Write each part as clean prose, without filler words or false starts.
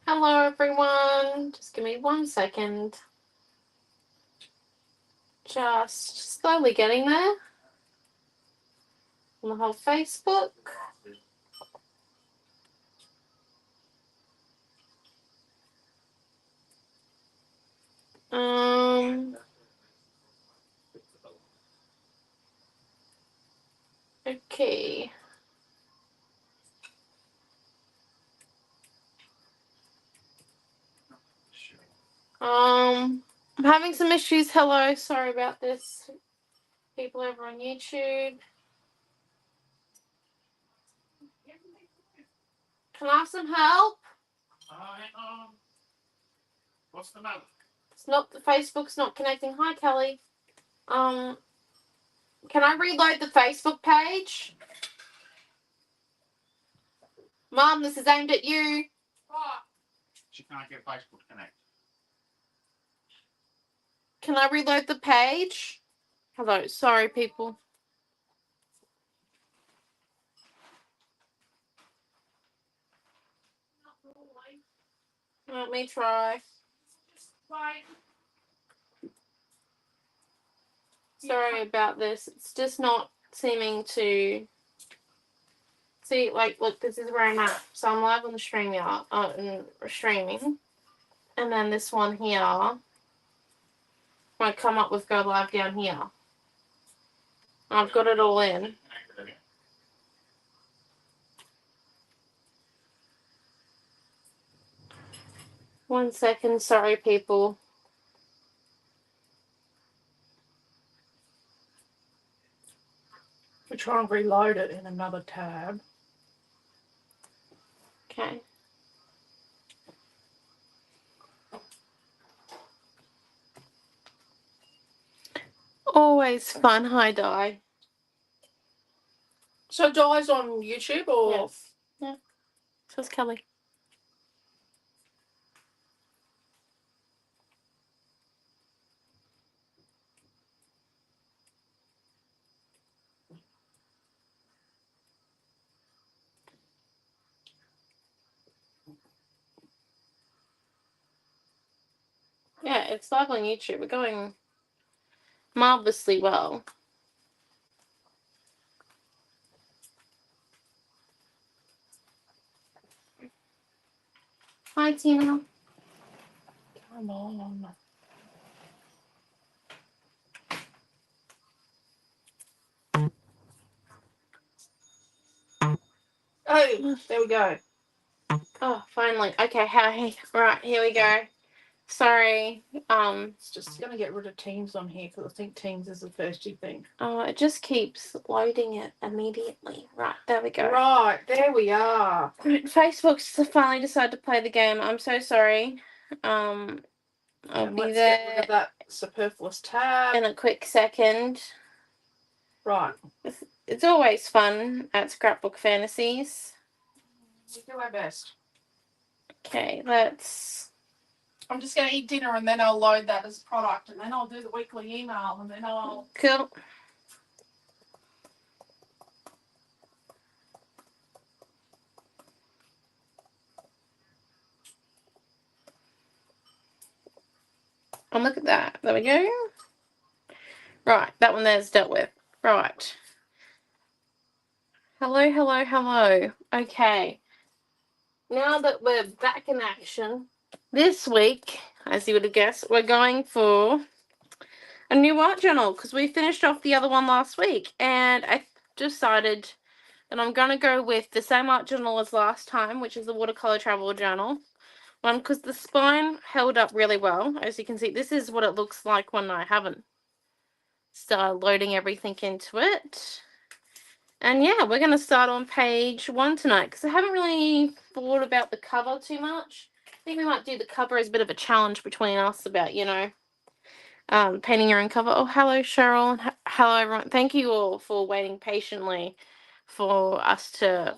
Hello everyone, just give me 1 second. Just slowly getting there on the whole Facebook. Okay. I'm having some issues. Hello, sorry about this. People over on YouTube. Can I have some help? What's the matter? It's not the Facebook's not connecting. Hi Kelly. Can I reload the Facebook page? Mom, this is aimed at you. What? She can't get Facebook to connect. Can I reload the page? Hello, sorry people. Let me try. Sorry about this. It's just not seeming to see. Like, look, this is where I'm at. So I'm live on the streaming, and then this one here. I come up with go live down here. I've got it all in. 1 second, sorry people. We try and reload it in another tab. Okay. Always fun. Hi, Di. So Di's on YouTube or? Yes. Yeah. So is Kelly. Yeah, it's live on YouTube. We're going marvelously well. Hi, Tina. Come on. Oh, there we go. Oh, finally. Okay, hi. Right, here we go. Sorry. It's just going to get rid of Teams on here because I think Teams is the first you think. Oh, it just keeps loading it immediately. Right, there we go. Right, there we are. Right, Facebook's finally decided to play the game. I'm so sorry. I'll be Let's there get rid of that superfluous tab. in a quick second. Right. It's always fun at Scrapbook Fantasies. We do our best. Okay, let's... I'm just going to eat dinner and then I'll load that as product and then I'll do the weekly email and then I'll... Cool. Oh, look at that. There we go. Right, that one there's dealt with. Right. Hello, hello, hello. Okay. Now that we're back in action, this week, as you would have guessed, we're going for a new art journal because we finished off the other one last week, and I decided that I'm going to go with the same art journal as last time, which is the watercolor travel journal one, because the spine held up really well. As you can see, this is what it looks like when I haven't started loading everything into it. And yeah, we're going to start on page 1 tonight because I haven't really thought about the cover too much. I think we might do the cover as a bit of a challenge between us about, you know, painting your own cover. Oh, hello, Cheryl. Hello, everyone. Thank you all for waiting patiently for us to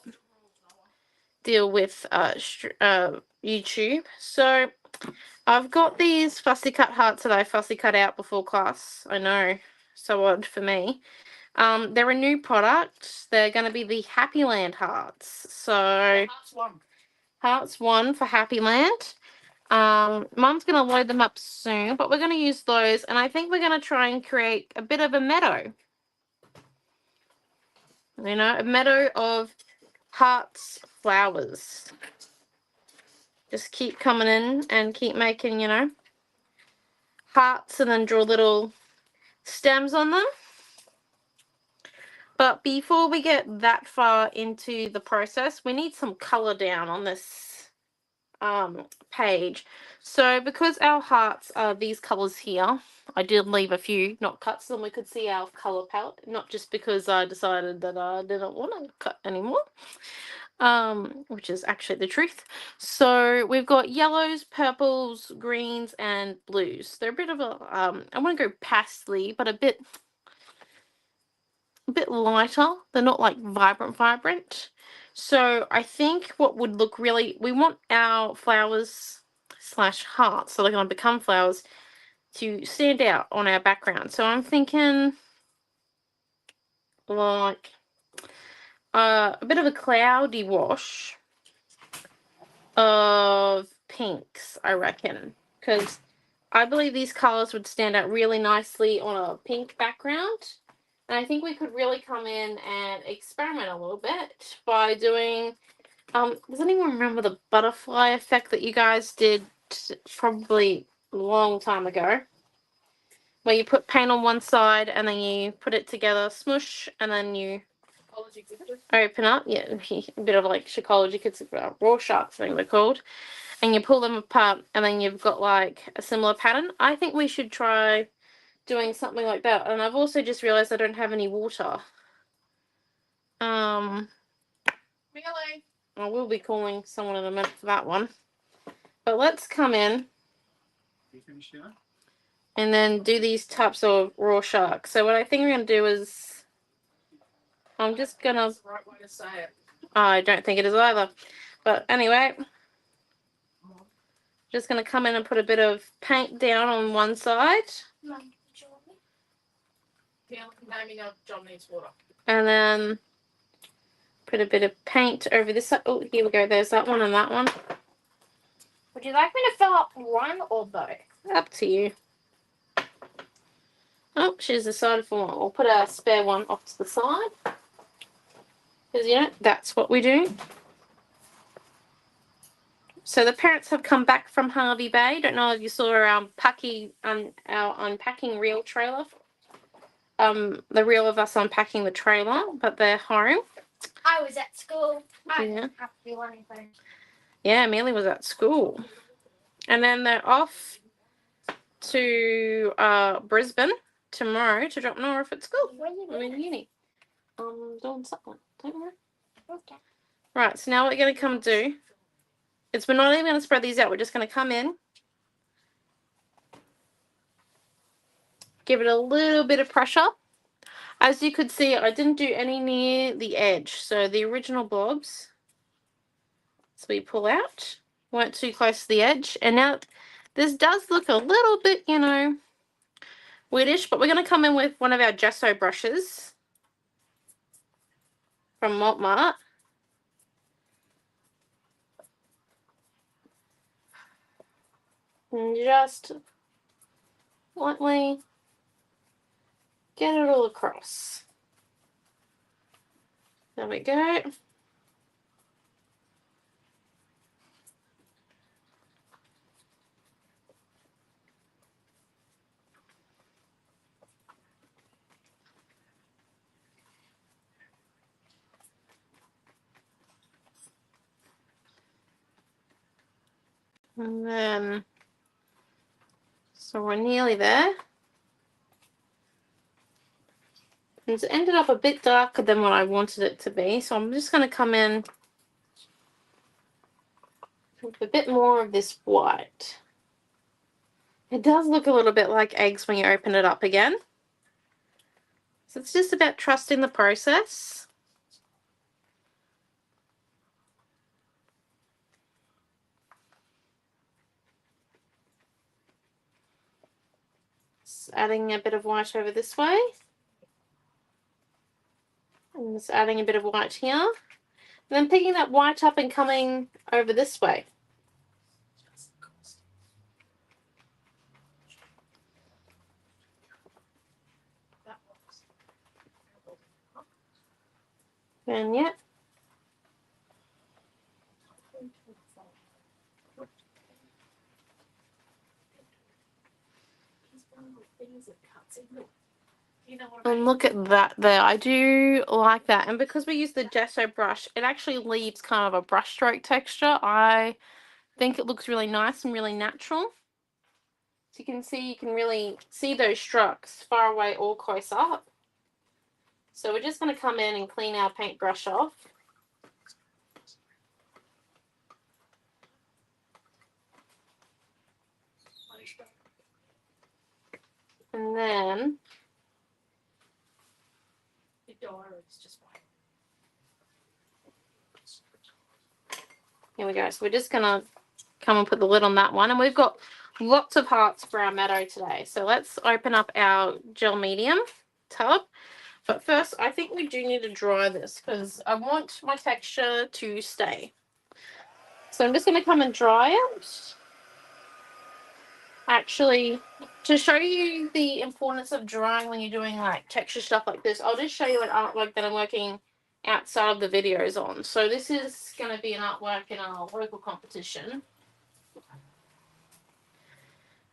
deal with YouTube. So I've got these fussy cut hearts that I fussy cut out before class. I know, so odd for me. They're a new product. They're going to be the Happy Land hearts. So Hearts 1 for Happy Land. Mum's going to load them up soon, but we're going to use those, and I think we're going to try and create a bit of a meadow. You know, a meadow of hearts, flowers. Just keep coming in and keep making, you know, hearts, and then draw little stems on them. But before we get that far into the process, we need some color down on this page. So because our hearts are these colors here, I did leave a few not cut so we could see our color palette, not just because I decided that I didn't want to cut anymore, which is actually the truth. So we've got yellows, purples, greens, and blues. They're a bit of a I want to go pastel, but a bit lighter. They're not like vibrant. So I think what would look really, we want our flowers slash hearts, so they're going to become flowers, to stand out on our background. So I'm thinking like a bit of a cloudy wash of pinks, I reckon, because I believe these colors would stand out really nicely on a pink background. And I think we could really come in and experiment a little bit by doing, does anyone remember the butterfly effect that you guys did probably a long time ago? Where you put paint on one side and then you put it together, smush, and then you open up. Yeah, a bit of like Shakeology Kids, Rorschach thing they're called. And you pull them apart and then you've got like a similar pattern. I think we should try doing something like that. And I've also just realized I don't have any water. Really? I will be calling someone in a minute for that one. But let's come in You finished dinner? and then do these types of Rorschach. So what I think we're going to do is, I'm just going to, That's the right way to say it. I don't think it is either. But anyway, just going to come in and put a bit of paint down on one side. Yeah, naming of John needs water. And then put a bit of paint over this side. Oh, here we go. There's that one and that one. Would you like me to fill up one or both? Up to you. Oh, she's decided for one. We'll put a spare one off to the side. Because, you know, that's what we do. So the parents have come back from Harvey Bay. Don't know if you saw our unpacking reel trailer. The reel of us unpacking the trailer, but they're home. I was at school. I Yeah. didn't have to do anything. Yeah, Amelia was at school. And then they're off to Brisbane tomorrow to drop Nora off at school. When you I'm in uni. Doing something. Don't worry. Okay. Right, so now what we're going to come do is we're not even going to spread these out. We're just going to come in, give it a little bit of pressure. As you could see, I didn't do any near the edge. So the original blobs, so we pull out, weren't too close to the edge. And now this does look a little bit, you know, weirdish, but we're going to come in with one of our gesso brushes from Montmart. And just lightly get it all across. There we go. And then, so we're nearly there. It's ended up a bit darker than what I wanted it to be, so I'm just going to come in with a bit more of this white. It does look a little bit like eggs when you open it up again. So it's just about trusting the process. Just adding a bit of white over this way. And just adding a bit of white here. And then picking that white up and coming over this way. And yeah. And look at that there. I do like that. And because we use the gesso brush, it actually leaves kind of a brush stroke texture. I think it looks really nice and really natural. So you can really see those strokes far away or close up. So we're just going to come in and clean our paintbrush off. And then here we go. So we're just going to come and put the lid on that one. And we've got lots of hearts for our meadow today. So let's open up our gel medium tub. But first, I think we do need to dry this because I want my texture to stay. So I'm just going to come and dry it. Actually, to show you the importance of drying when you're doing like texture stuff like this, I'll just show you an artwork that I'm working outside of the videos on. So this is going to be an artwork in our local competition.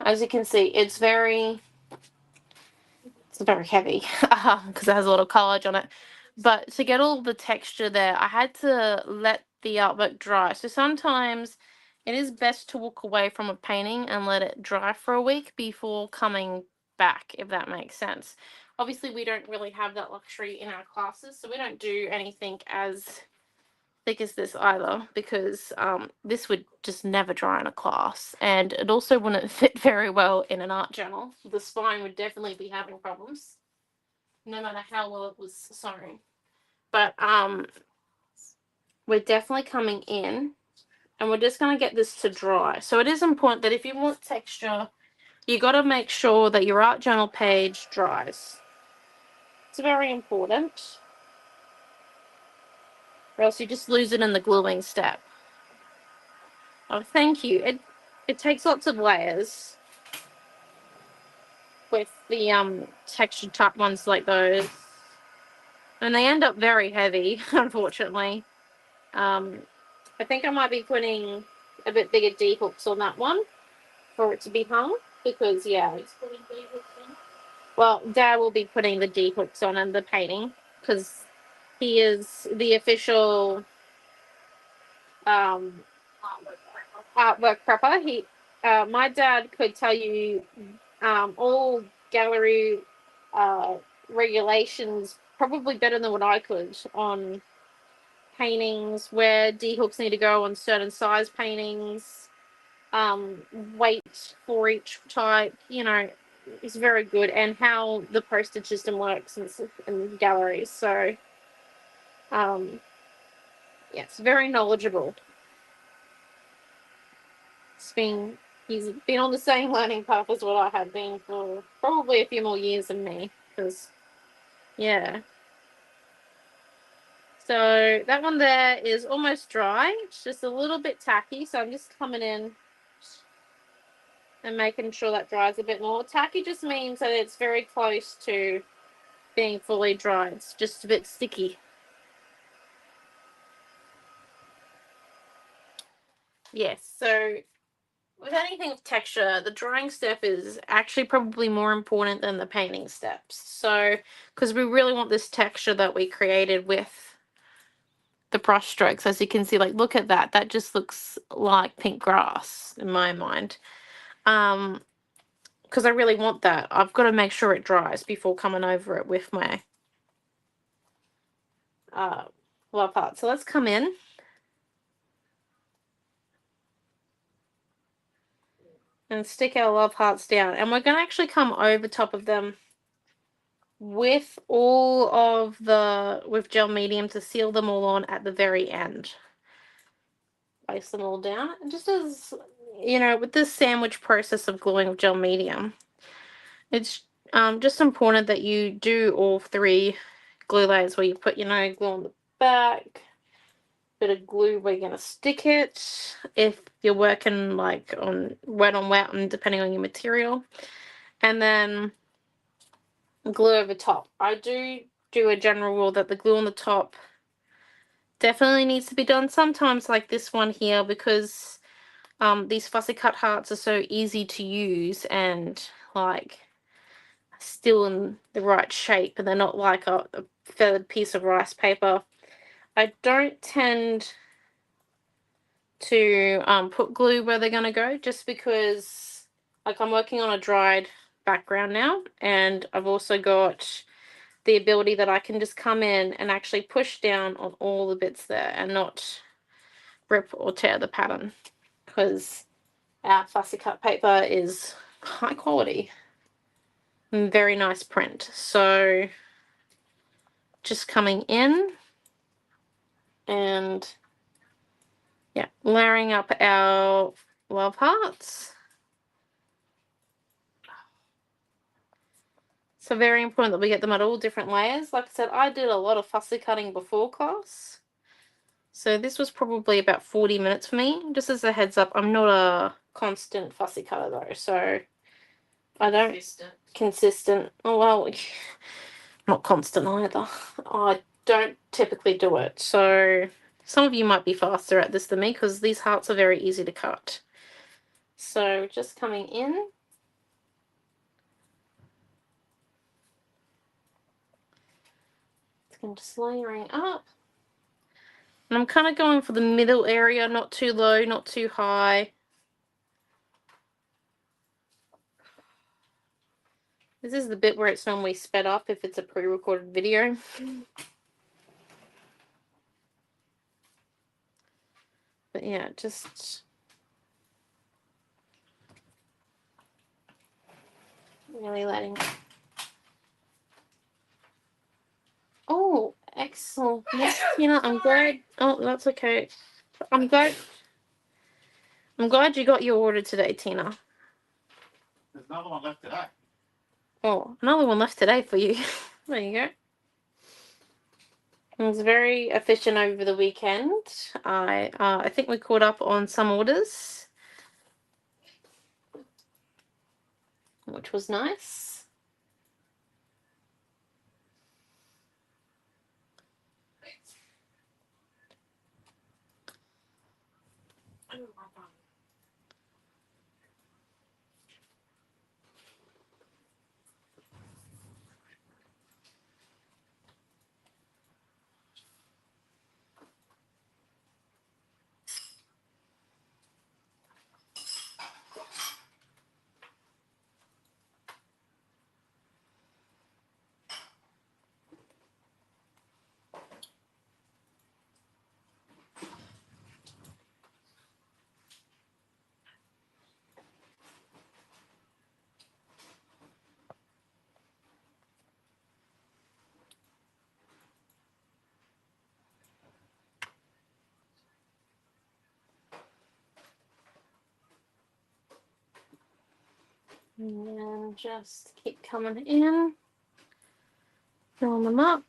As you can see, it's very heavy because it has a lot of collage on it. But to get all the texture there, I had to let the artwork dry. So sometimes it is best to walk away from a painting and let it dry for a week before coming back, if that makes sense. Obviously, we don't really have that luxury in our classes, so we don't do anything as thick as this either, because this would just never dry in a class, and it also wouldn't fit very well in an art journal. The spine would definitely be having problems, no matter how well it was sewn. But we're definitely coming in, and we're just going to get this to dry. So it is important that if you want texture, you got to make sure that your art journal page dries. It's very important, or else you just lose it in the gluing step. Oh, thank you. It takes lots of layers with the textured type ones like those, and they end up very heavy, unfortunately. I think I might be putting a bit bigger D hooks on that one for it to be hung, because yeah, well, Dad will be putting the D hooks on and the painting because he is the official artwork prepper. My dad could tell you all gallery regulations probably better than what I could on paintings, where D hooks need to go on certain size paintings, weight for each type, is very good, and how the postage system works in galleries. So yeah, it's very knowledgeable. He's been on the same learning path as what I have been for probably a few more years than me, because yeah. So that one there is almost dry. It's just a little bit tacky, so I'm just coming in and making sure that dries a bit more. Tacky just means that it's very close to being fully dry. It's just a bit sticky. Yes, so with anything with texture, the drying step is actually probably more important than the painting steps. So, because we really want this texture that we created with the brush strokes, as you can see, like, look at that. That just looks like pink grass in my mind. Because I really want that. I've got to make sure it dries before coming over it with my love heart. So let's come in. And stick our love hearts down. And we're going to actually come over top of them with with gel medium to seal them all on at the very end. Place them all down. And just as, with this sandwich process of gluing with gel medium, it's just important that you do all three glue layers, where you put, glue on the back, bit of glue where you're going to stick it if you're working like on wet and depending on your material, and then glue over top. I do a general rule that the glue on the top definitely needs to be done sometimes, like this one here, because these fussy cut hearts are so easy to use and like still in the right shape, and they're not like a feathered piece of rice paper. I don't tend to put glue where they're going to go, just because like I'm working on a dried background now, and I've also got the ability that I can just come in and actually push down on all the bits there and not rip or tear the pattern, because our fussy cut paper is high quality and very nice print. So just coming in and yeah, layering up our love hearts. So very important that we get them at all different layers. Like I said, I did a lot of fussy cutting before class, so this was probably about 40 minutes for me. Just as a heads up, I'm not a constant fussy cutter though, so I don't consistent. Oh well, not constant either. I don't typically do it, so some of you might be faster at this than me, because these hearts are very easy to cut. So just coming in. I'm just layering up. And I'm kind of going for the middle area, not too low, not too high. This is the bit where it's normally sped up if it's a pre-recorded video. But yeah, just really letting. Oh, excellent. Yes, Tina, I'm glad. Oh, that's okay. I'm glad you got your order today, Tina. There's another one left today. Oh, another one left today for you. There you go. I was very efficient over the weekend. I think we caught up on some orders, which was nice. And then just keep coming in, filling them up.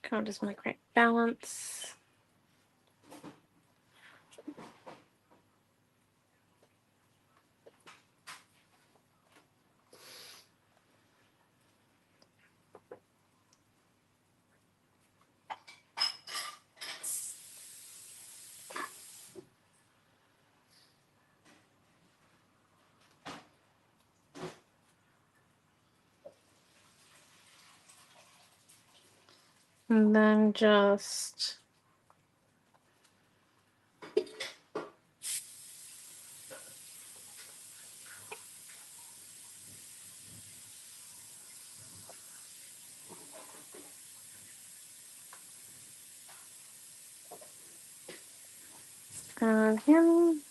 Kind of just my great balance. And then just him.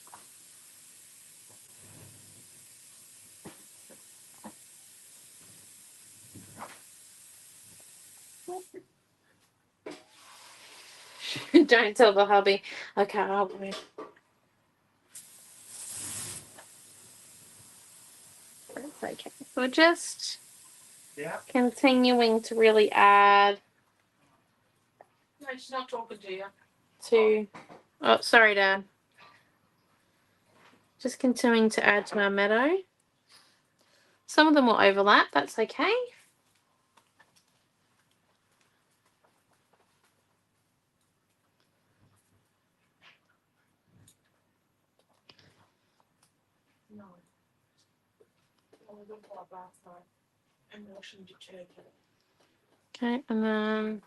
Don't tell the hubby. Okay, I'll be. It's okay. So just Yeah. Continuing to really add No, she's not talking to you. to... Oh, sorry, Dad. Just continuing to add to our meadow. Some of them will overlap. That's okay. No. Only good for our bath time. And washing detergent. Okay, and then...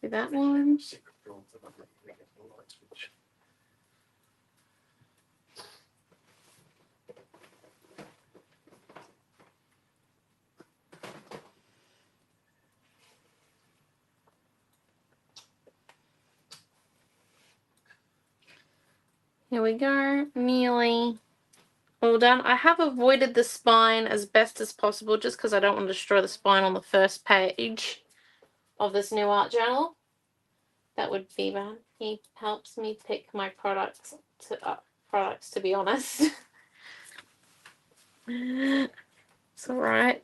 do that one. Here we go. Nearly all done. I have avoided the spine as best as possible just because I don't want to destroy the spine on the first page of this new art journal. That would be bad. He helps me pick my products to be honest. It's alright.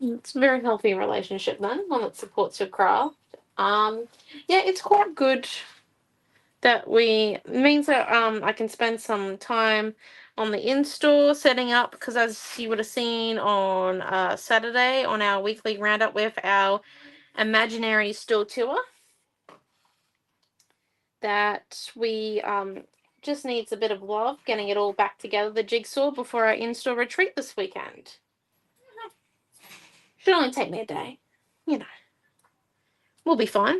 It's a very healthy relationship then, one that supports your craft. Yeah, it's quite good that means that I can spend some time on the in-store setting up, because as you would have seen on Saturday on our weekly roundup with our imaginary store tour, that we just needs a bit of love getting it all back together, the jigsaw, before our in-store retreat this weekend. Should only take me a day. You know. We'll be fine.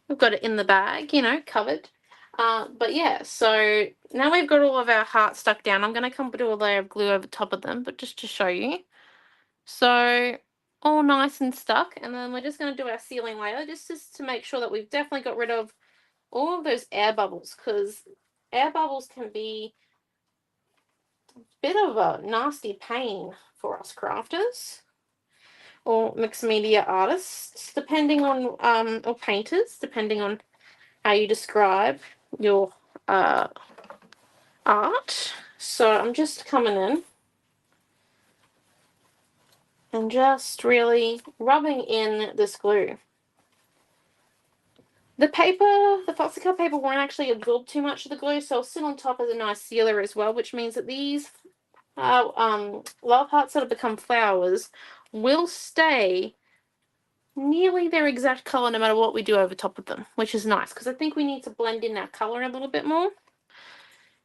We've got it in the bag, you know, covered. But yeah, so now we've got all of our hearts stuck down. I'm going to come put a layer of glue over top of them, but just to show you. So all nice and stuck. And then we're just going to do our sealing layer just to make sure that we've definitely got rid of all of those air bubbles, because air bubbles can be a bit of a nasty pain for us crafters or mixed media artists, depending on or painters, depending on how you describe your art. So I'm just coming in and just really rubbing in this glue. The paper, the Foxycut paper, won't actually absorb too much of the glue, so it'll sit on top as a nice sealer as well, which means that these love hearts that have become flowers will stay nearly their exact color no matter what we do over top of them, which is nice because I think we need to blend in our color a little bit more.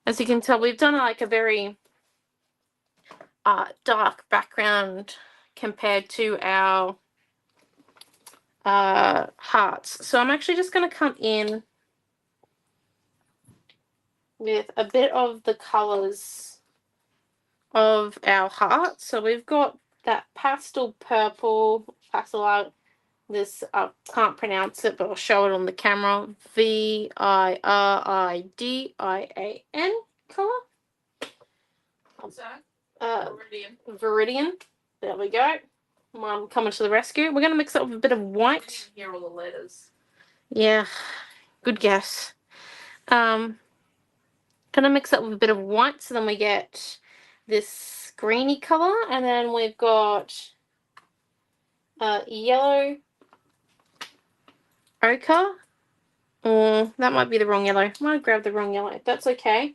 As you can tell, we've done like a very dark background compared to our hearts. So I'm actually just going to come in with a bit of the colors of our hearts. So we've got that pastel purple, pastel, this, I can't pronounce it, but I'll show it on the camera, Viridian color. What's that? Viridian. There we go. Mom coming to the rescue. We're going to mix it with a bit of I white. didn't hear all the letters. Yeah, good guess. Gonna mix it with a bit of white, so then we get this greeny color, and then we've got yellow ochre. Or that might be the wrong yellow. I might have grabbed the wrong yellow. That's okay.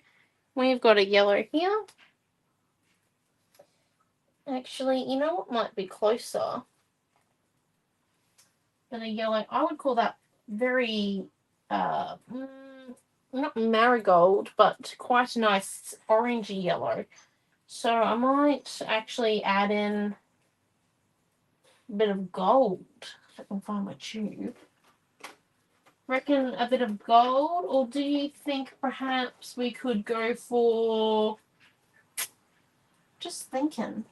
We've got a yellow here. Actually, you know what might be closer than a yellow? I would call that very not marigold, but quite a nice orangey yellow. So I might actually add in a bit of gold, if I can find my tube. Reckon a bit of gold, or do you think perhaps we could go for... just thinking.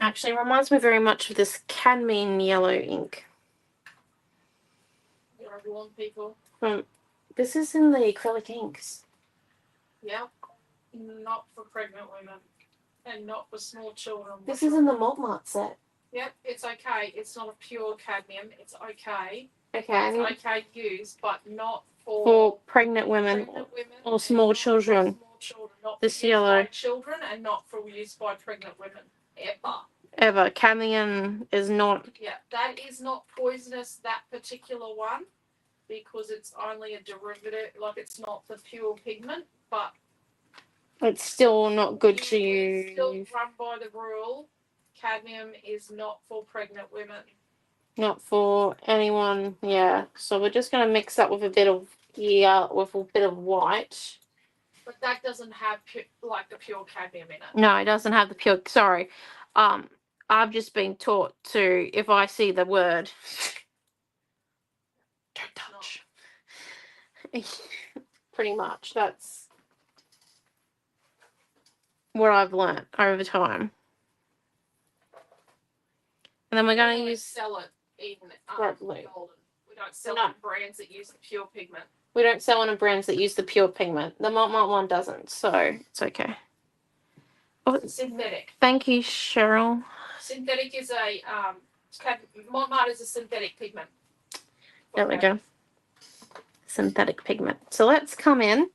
Actually, reminds me very much of this cadmium yellow ink. People. This is in the acrylic inks. Yeah. Not for pregnant women. And not for small children. This is in the Malt Mart set. Yep, it's okay. It's not a pure cadmium. It's okay. Okay. It's okay to use, but not For pregnant women or small children. Small children, not This for use yellow. by children and not for use by pregnant women ever. Ever. Cadmium is not. Yeah, that is not poisonous. That particular one, because it's only a derivative. Like it's not the pure pigment, but It's still not good to you still use. run by the rule. Cadmium is not for pregnant women. Not for anyone. Yeah. So we're just gonna mix that with a bit of with a bit of white. But that doesn't have like the pure cadmium in it. No, it doesn't have the pure. Sorry. I've just been taught to, if I see the word, don't touch. Pretty much. That's what I've learnt over time. And then we're going to use. Sell it in Golden. We don't sell it in brands that use the pure pigment. We don't sell it in brands that use the pure pigment. The Mont one doesn't, so it's okay. Oh, synthetic. Thank you, Cheryl. Synthetic is a Mont is a synthetic pigment. There we go. Synthetic pigment. So let's come in.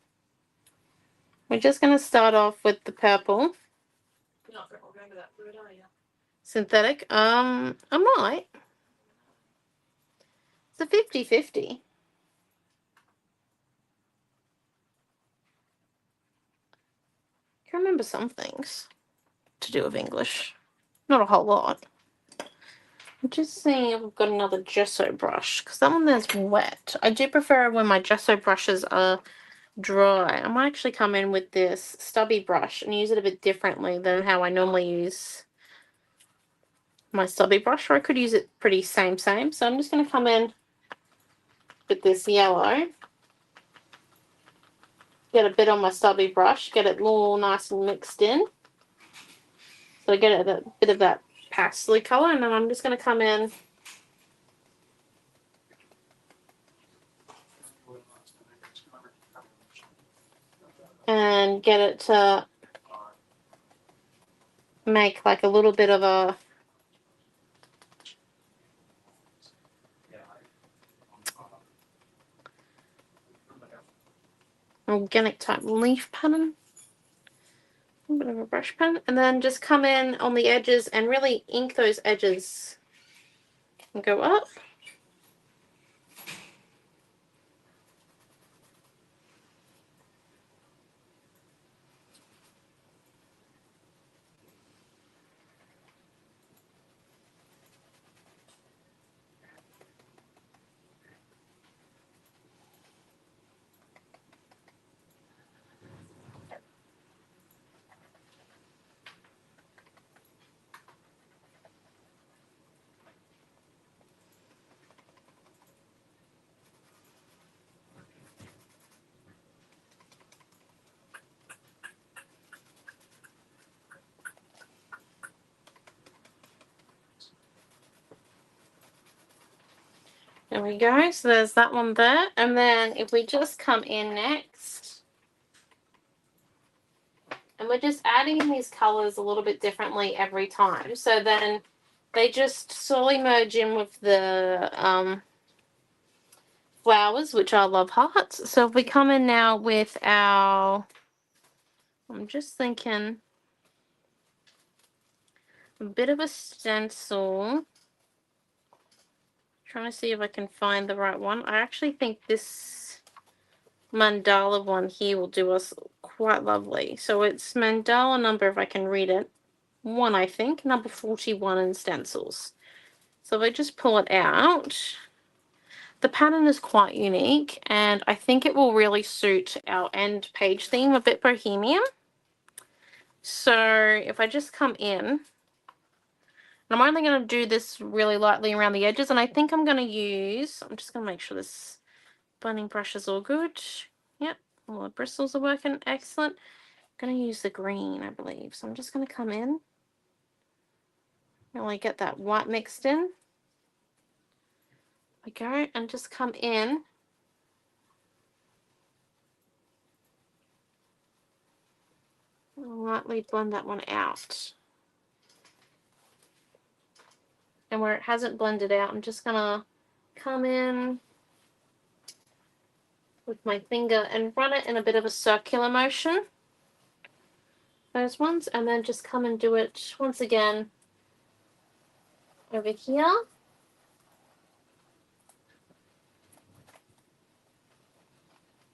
We're just going to start off with the purple. You're not going to remember that word, are you? Synthetic. I might. It's a 50-50. I can remember some things to do with English. Not a whole lot. I'm just seeing if I've got another gesso brush, because that one there's wet. I do prefer when my gesso brushes are dry. I might actually come in with this stubby brush and use it a bit differently than how I normally use my stubby brush, or I could use it pretty same. So I'm just going to come in with this yellow, get a bit on my stubby brush, get it all nice and mixed in. So I get a bit of that pastel colour, and then I'm just going to come in and get it to make like a little bit of a organic type leaf pattern. A bit of a brush pen, and then just come in on the edges and really ink those edges and go up. There we go. So there's that one there. And then if we just come in next, and we're just adding in these colors a little bit differently every time. So then they just slowly merge in with the flowers, which are love hearts. So if we come in now with our, I'm just thinking a bit of a stencil. Trying to see if I can find the right one. I actually think this mandala one here will do us quite lovely. So it's mandala number, if I can read it, 1, I think, number 41 in stencils. So if I just pull it out, the pattern is quite unique, and I think it will really suit our end page theme, a bit bohemian. So if I just come in, I'm only going to do this really lightly around the edges, and I think I'm going to use, I'm just going to make sure this blending brush is all good. Yep, all the bristles are working, excellent. I'm going to use the green, I believe. So I'm just going to come in, really get that white mixed in. There we go, and just come in. Lightly blend that one out. and where it hasn't blended out, I'm just gonna come in with my finger and run it in a bit of a circular motion. Those ones, and then just come and do it once again over here.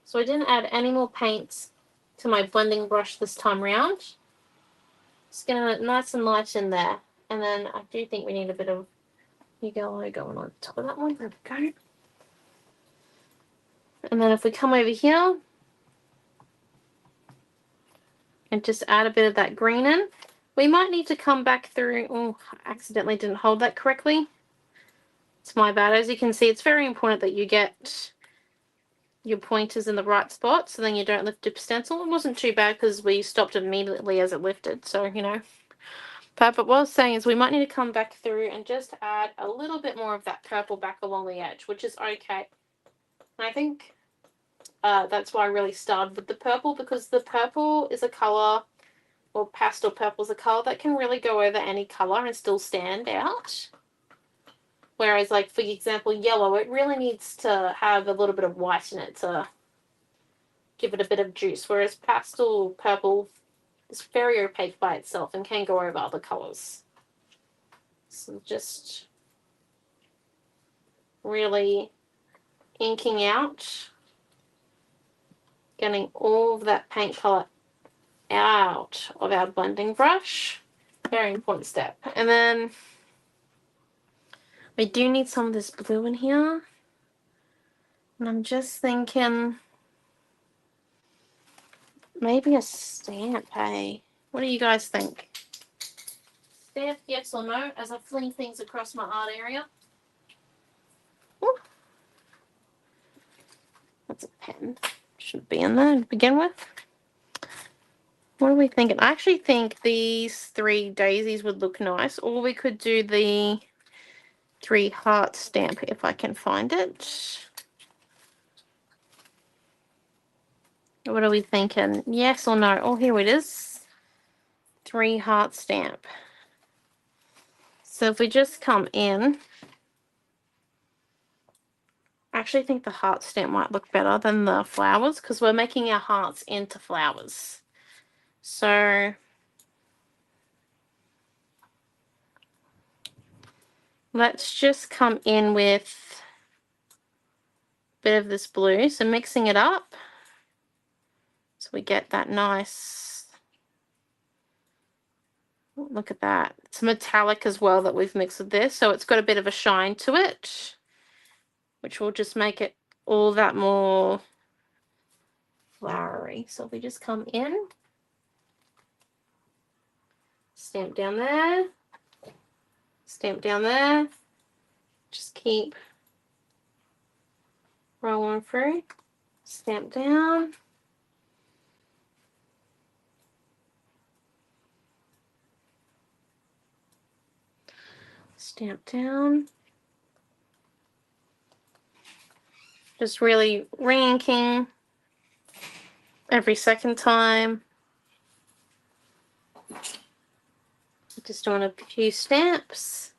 So I didn't add any more paints to my blending brush this time round. Just getting it nice and light in there. And then I do think we need a bit of yellow going on top of that one. There we go. And then if we come over here and just add a bit of that green in, we might need to come back through. Oh, I accidentally didn't hold that correctly. It's my bad. As you can see, it's very important that you get your pointers in the right spot so then you don't lift your stencil. It wasn't too bad because we stopped immediately as it lifted, so you know. But what I was saying is we might need to come back through and just add a little bit more of that purple back along the edge, which is okay. And I think that's why I really started with the purple, because the purple is a colour, or pastel purple is a colour that can really go over any colour and still stand out. Whereas, like, for example, yellow, it really needs to have a little bit of white in it to give it a bit of juice. Whereas pastel purple is very opaque by itself and can go over other colours. So just really inking out, getting all of that paint colour out of our blending brush. Very important step. And then we do need some of this blue in here. And I'm just thinking maybe a stamp, hey? What do you guys think? Stamp, yes or no, as I fling things across my art area. Ooh. That's a pen. Should be in there to begin with. What are we thinking? I actually think these 3 daisies would look nice, or we could do the 3 heart stamp if I can find it. What are we thinking? Yes or no? Oh, here it is. 3 heart stamp. So if we just come in, I actually think the heart stamp might look better than the flowers because we're making our hearts into flowers. So let's just come in with a bit of this blue. So mixing it up so we get that nice, look at that. It's metallic as well that we've mixed with this. So it's got a bit of a shine to it, which will just make it all that more flowery. So if we just come in, stamp down there, stamp down there, just keep rolling through, stamp down, stamp down, just really re-inking every second time. Just doing a few stamps.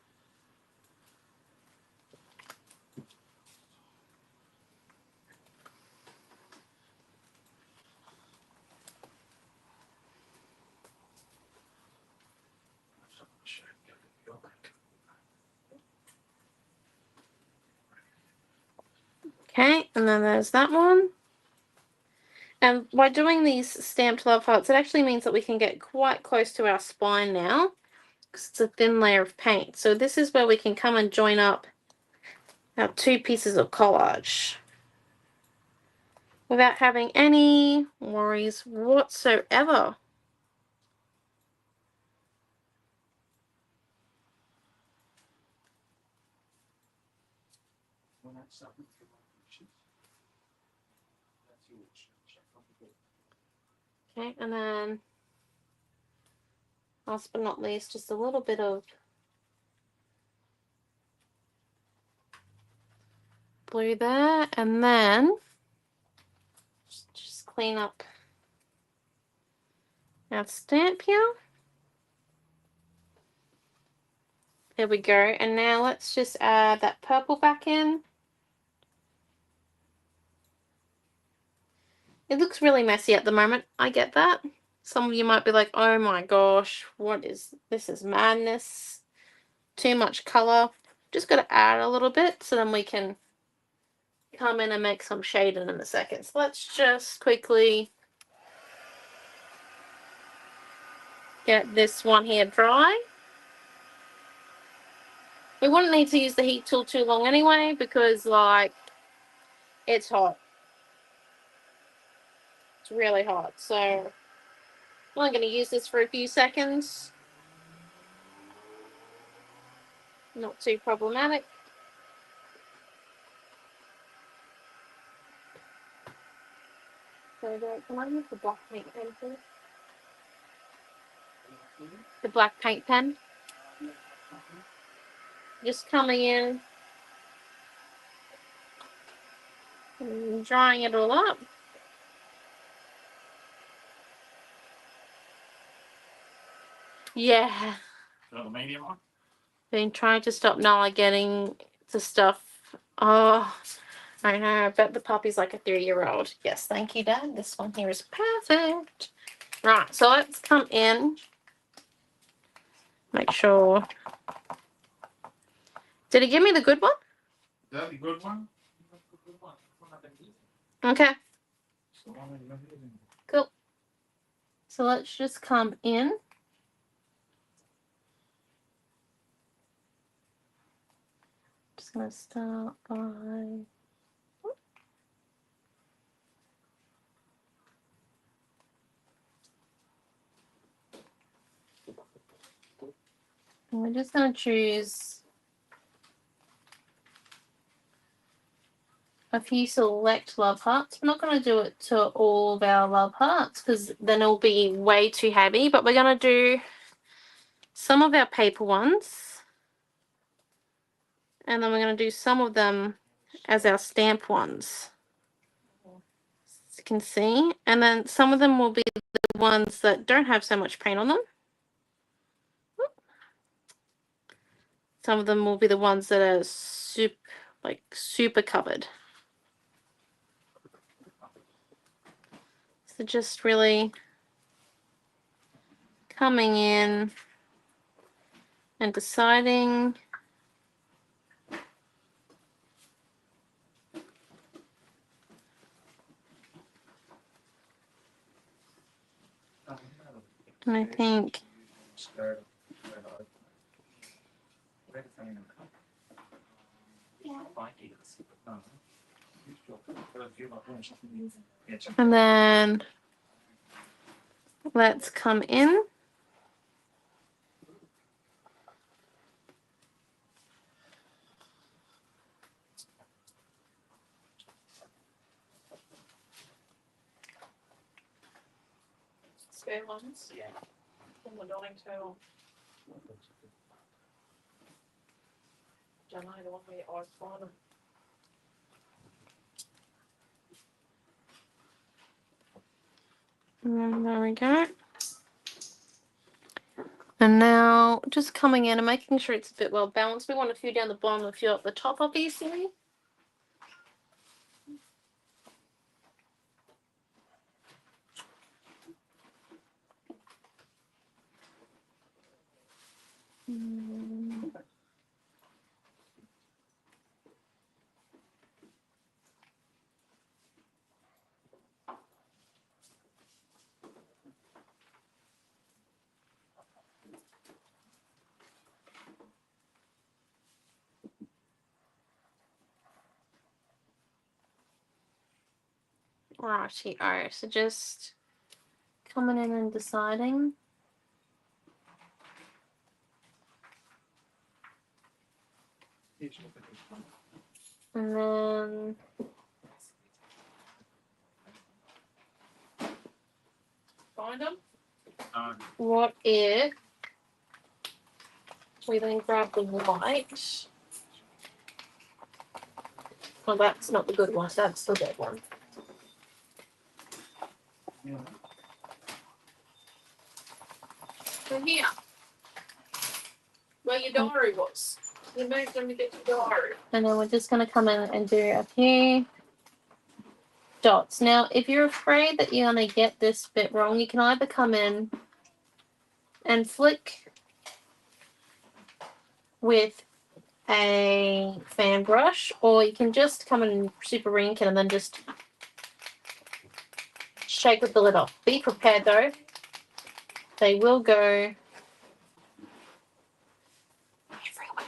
Okay, and then there's that one. And by doing these stamped love hearts, it actually means that we can get quite close to our spine now, because it's a thin layer of paint. So this is where we can come and join up our 2 pieces of collage without having any worries whatsoever. Okay, and then last but not least, just a little bit of blue there, and then just clean up our stamp here. There we go. And now let's just add that purple back in. It looks really messy at the moment. I get that. Some of you might be like, oh my gosh, this is madness. Too much color. Just got to add a little bit so then we can come in and make some shading in a second. So let's just quickly get this one here dry. We wouldn't need to use the heat tool too long anyway because like it's hot. It's really hot. So I'm only going to use this for a few seconds. Not too problematic. So can I use the black paint pen please? The black paint pen. Just coming in and drying it all up. Yeah. The medium one? Been trying to stop Nala getting the stuff. Oh, I know. I bet the puppy's like a 3-year-old. Yes, thank you, Dad. This one here is perfect. Right, so let's come in. Make sure. Did he give me the good one? Is that the good one? Okay. Cool. So let's just come in. Just going to start by... And we're just going to choose a few select love hearts. We're not going to do it to all of our love hearts because then it'll be way too heavy, but we're going to do some of our paper ones and then we're going to do some of them as our stamp ones, as you can see, and then some of them will be the ones that don't have so much paint on them. Some of them will be the ones that are super covered. So just really coming in and deciding and I think and then let's come in. Spare ones? Yeah. From the dining table. Don't know, the one where your eyes find them. And there we go. And now just coming in and making sure it's a bit well balanced. We want a few down the bottom, a few up the top, obviously. Righty-o. So just coming in and deciding. And then Find them? what if we then grab the white? Well, that's not the good one. That's the dead one. They're here. Where you your diary was. You moved them to get your diary. And then we're just going to come in and do a few dots. Now, if you're afraid that you're going to get this bit wrong, you can either come in and flick with a fan brush, or you can just come in and super ink it and then just shake with the lid off. Be prepared though, they will go everywhere.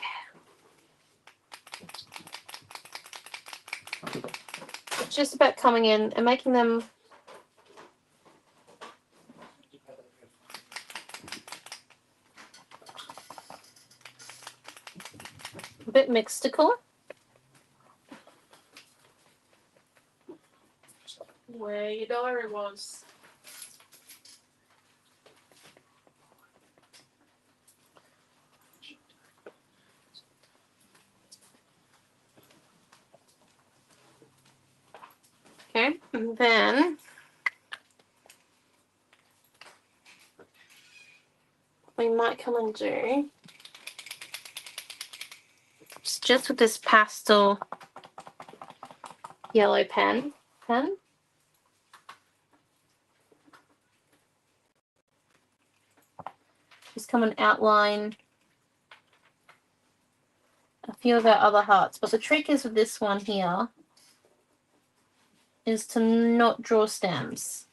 It's just about coming in and making them a bit mixtical. Where your diary was. Okay, and then we might come and do just with this pastel yellow pen. Just come and outline a few of our other hearts. But the trick is with this one here is to not draw stems.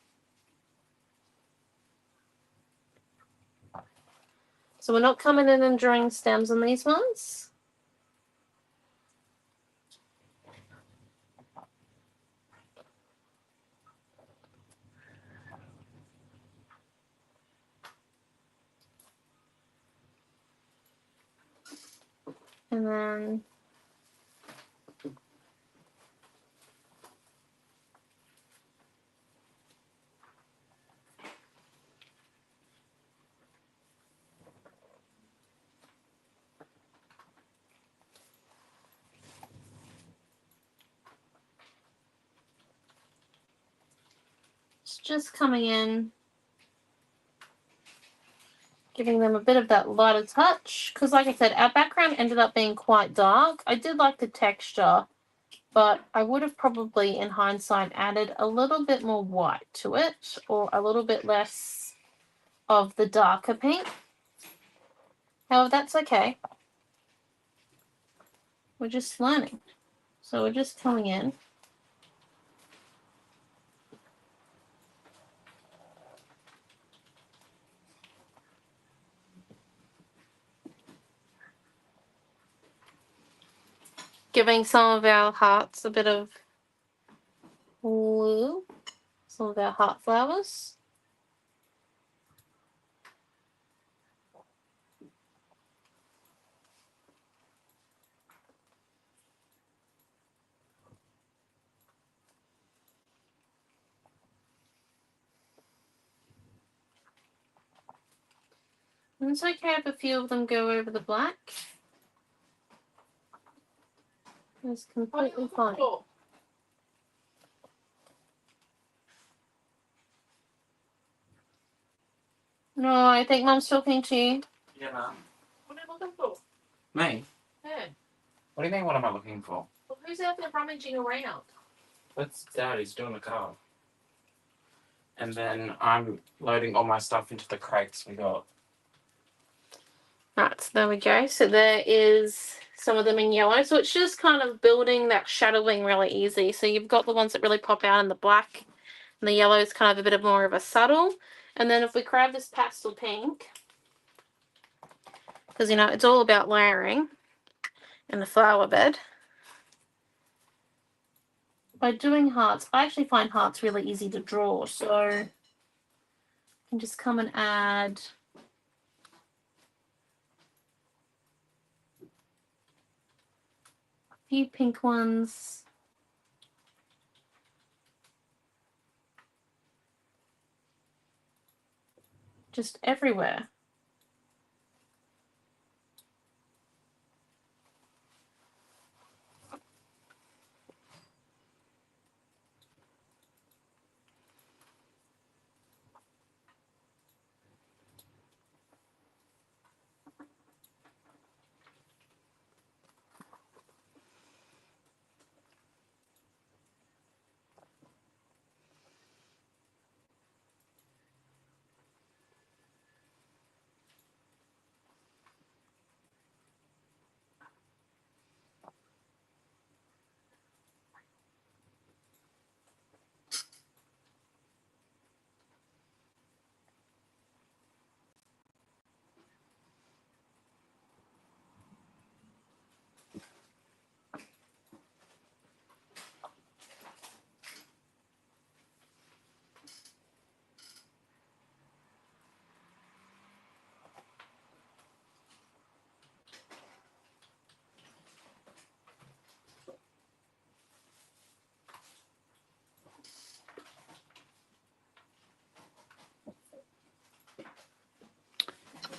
So we're not coming in and drawing stems on these ones. And then it's just coming in, giving them a bit of that lighter touch. Because like I said, our background ended up being quite dark. I did like the texture, but I would have probably, in hindsight, added a little bit more white to it, or a little bit less of the darker pink. However, that's okay. We're just learning. So we're just coming in. Giving some of our hearts a bit of blue. Some of our heart flowers. And it's okay if a few of them go over the black. It's completely fine. Oh, No, I think Mum's talking to you. Yeah, Mum. what are you looking for? Me? Yeah. What do you mean, what am I looking for? Well, who's out there rummaging around? That's Dad, he's doing the car. And then I'm loading all my stuff into the crates we got. Right, so there we go. So there is some of them in yellow. So it's just kind of building that shadowing really easy. So you've got the ones that really pop out in the black, and the yellow is kind of a bit of more of a subtle. And then if we grab this pastel pink, because, you know, it's all about layering in the flower bed. By doing hearts, I actually find hearts really easy to draw. So you can just come and add a few pink ones. Just everywhere.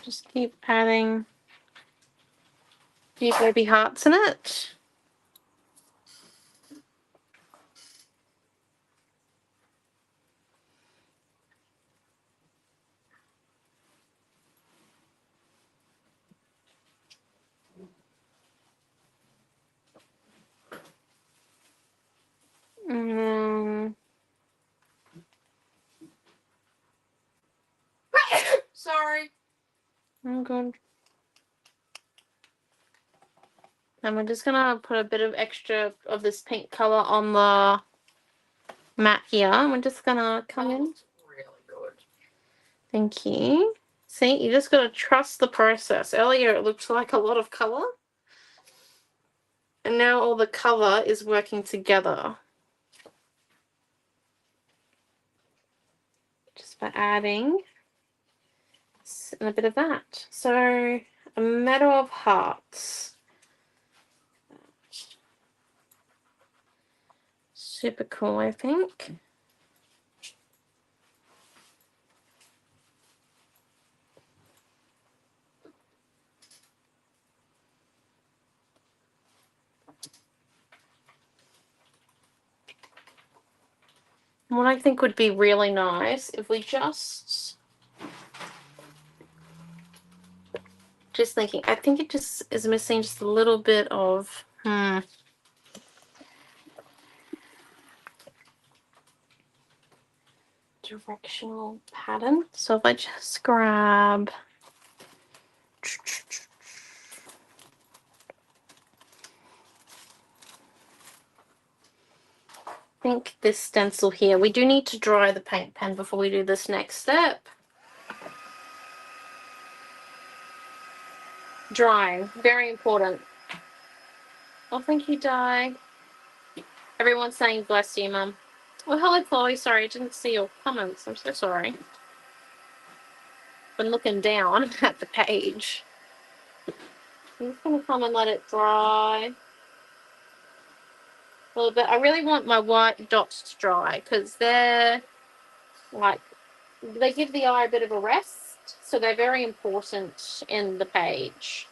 Just keep adding a few baby hearts in it. Mm, Sorry. oh good. And we're just gonna put a bit of extra of this pink color on the mat here. And we're just gonna come That in. looks really good. Thank you. See, you just gotta trust the process. Earlier it looked like a lot of color. And now all the color is working together. Just by adding a bit of that. So, a meadow of hearts. Super cool, I think. What I think would be really nice if we just thinking, I think it just is missing just a little bit of directional pattern. So if I just grab I think this stencil here, we do need to dry the paint pen before we do this next step. Drying, very important. Oh, thank you, Di. Everyone's saying bless you, Mum. Oh, hello, Chloe. Sorry, I didn't see your comments. I'm so sorry. Been looking down at the page. I'm just going to come and let it dry a little bit. I really want my white dots to dry because they're like, they give the eye a bit of a rest. So they're very important in the page.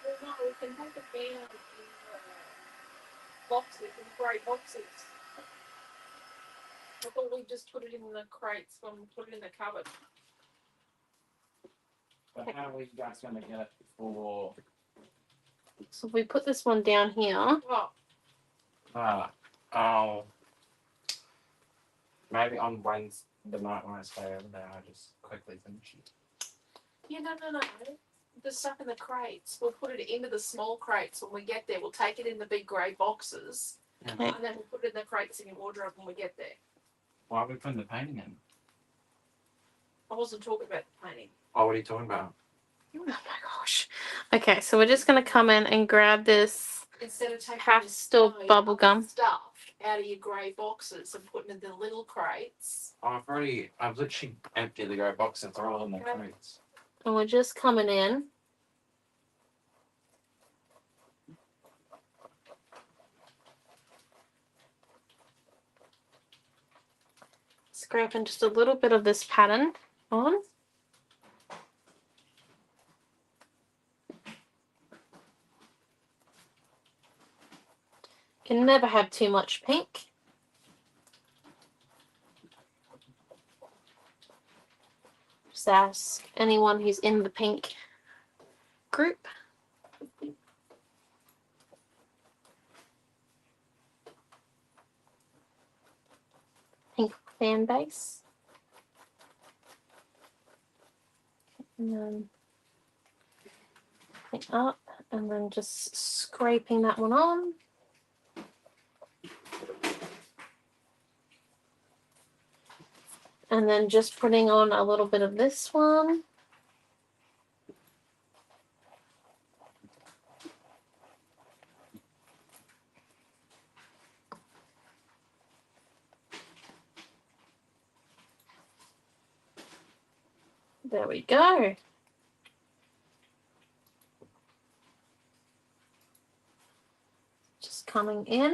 Well, no, we can have it down in boxes, in grey boxes. I thought we just put it in the crates when we put it in the cupboard. But how are you guys going to get it for? So if we put this one down here. Well, Oh, maybe on Wednesday, the night when I stay over there, I just quickly finish it. yeah, no. The stuff in the crates, we'll put it into the small crates when we get there. We'll take it in the big grey boxes. Okay. And then we'll put it in the crates in your wardrobe when we get there. Why are we putting the painting in? I wasn't talking about the painting. Oh, what are you talking about? Oh my gosh. Okay, so we're just going to come in and grab this Instead of taking pastel this bubble gum stuff out of your grey boxes and putting it in the little crates. Oh, I've literally emptied the grey box and thrown it in the crates. and we're just coming in. Scraping just a little bit of this pattern on. Can never have too much pink. Just ask anyone who's in the pink group. Pink fan base. And then pink up and then just scraping that one on. And then just putting on a little bit of this one. There we go. Just coming in.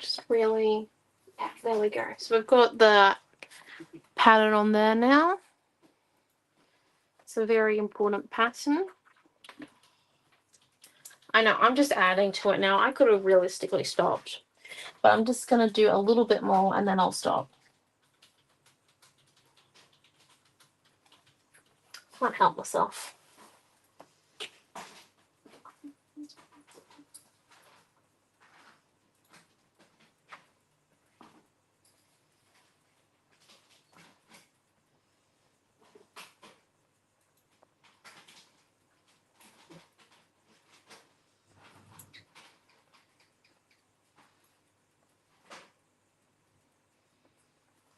Just really, yeah, there we go. So we've got the pattern on there now. It's a very important pattern. I know, I'm just adding to it now. I could have realistically stopped, but I'm just going to do a little bit more and then I'll stop. Can't help myself.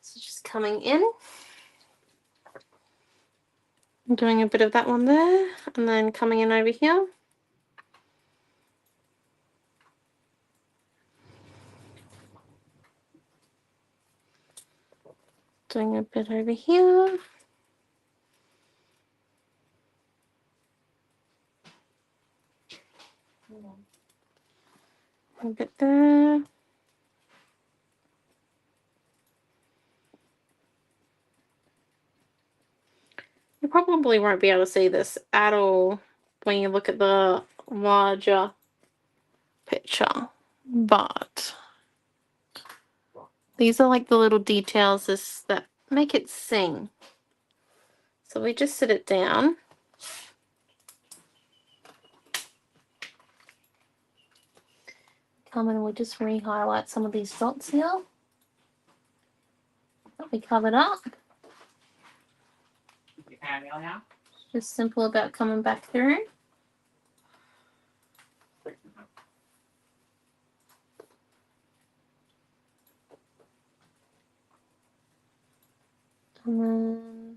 So just coming in. I'm doing a bit of that one there and then coming in over here. Doing a bit over here. A bit there. You probably won't be able to see this at all when you look at the larger picture, but these are like the little details that make it sing. So we just sit it down. Come in and we'll just re-highlight some of these dots here that we covered up. Just simple about coming back through. And then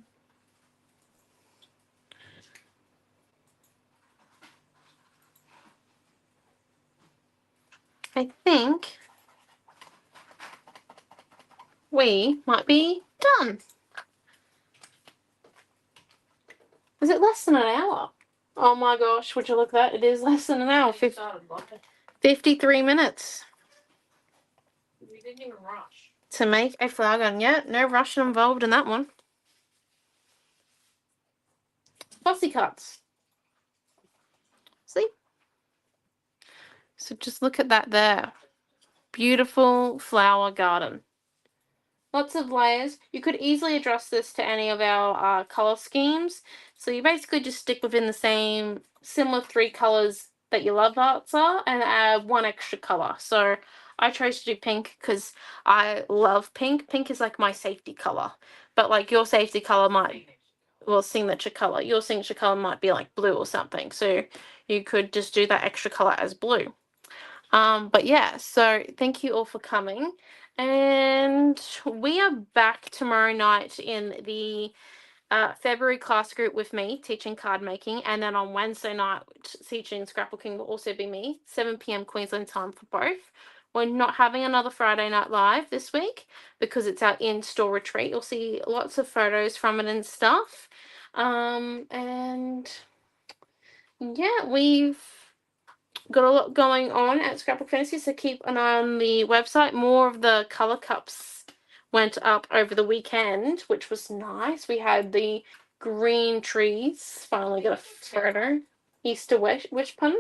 I think we might be done. Is it less than an hour? Oh my gosh, would you look at that? It is less than an hour. 53 minutes. We didn't even rush. To make a flower gun. Yeah, no rush involved in that one. Fussy cuts. See? So just look at that there. Beautiful flower garden. Lots of layers. You could easily adjust this to any of our color schemes. So you basically just stick within the same similar 3 colors that your love arts are and add 1 extra color. So I chose to do pink because I love pink. Pink is like my safety color. But like your safety color might, well, signature color. Your signature color might be like blue or something. So you could just do that extra color as blue. But yeah, so thank you all for coming. And we are back tomorrow night in the February class group with me teaching card making, and then on Wednesday night teaching scrapbooking will also be me, 7 p.m. Queensland time for both. We're not having another Friday night live this week because it's our in-store retreat. You'll see lots of photos from it and stuff. And yeah, we've got a lot going on at Scrapbook Fantasies, so keep an eye on the website. More of the color cups went up over the weekend, which was nice. We had the green trees. Finally got a photo. Easter wish pun? I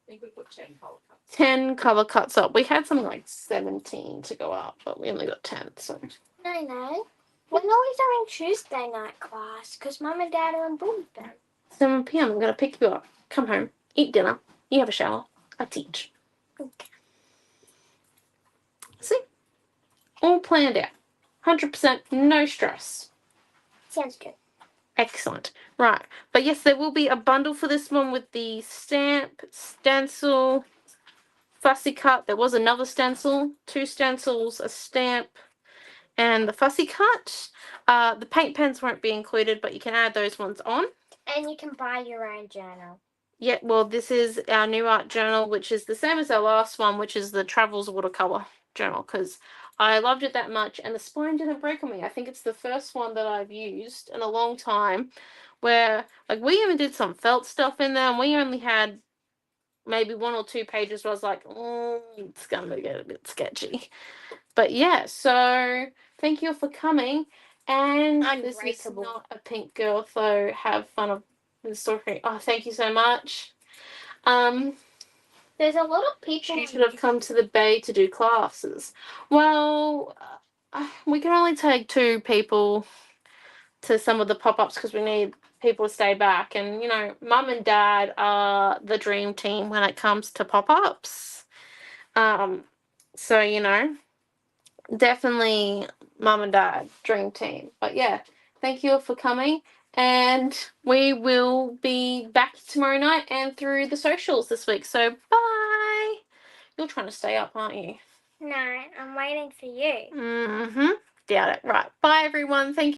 think we put 10 color cuts. 10 color cuts up. We had something like 17 to go up, but we only got 10. So No. When are we doing Tuesday night class? Because Mum and Dad are in Brisbane. 7 p.m. I'm gonna pick you up. Come home. Eat dinner. You have a shower. I teach. Okay. See? All planned out. 100% no stress. Sounds good. Excellent. Right. But yes, there will be a bundle for this one with the stamp, stencil, fussy cut. There was another stencil, 2 stencils, a stamp, and the fussy cut. The paint pens won't be included, but you can add those ones on. And you can buy your own journal. yeah, well, this is our new art journal, which is the same as our last one, which is the Travels watercolor journal, because I loved it that much, and the spine didn't break on me. I think it's the first one that I've used in a long time, where, like, we even did some felt stuff in there, and we only had maybe 1 or 2 pages where I was like, it's gonna get a bit sketchy. But yeah, so thank you for coming. And this is Unbreakable. not a pink girl, so have fun of the story. Oh, thank you so much. There's a lot of people. She should have come to the bay to do classes. Well, we can only take 2 people to some of the pop-ups because we need people to stay back. And, you know, Mum and Dad are the dream team when it comes to pop-ups. So, you know, definitely Mum and Dad, dream team. But yeah, thank you all for coming. And we will be back tomorrow night and through the socials this week. So bye. You're trying to stay up, aren't you? No, I'm waiting for you. Mm-hmm. Doubt it. Right. Bye, everyone. Thank you.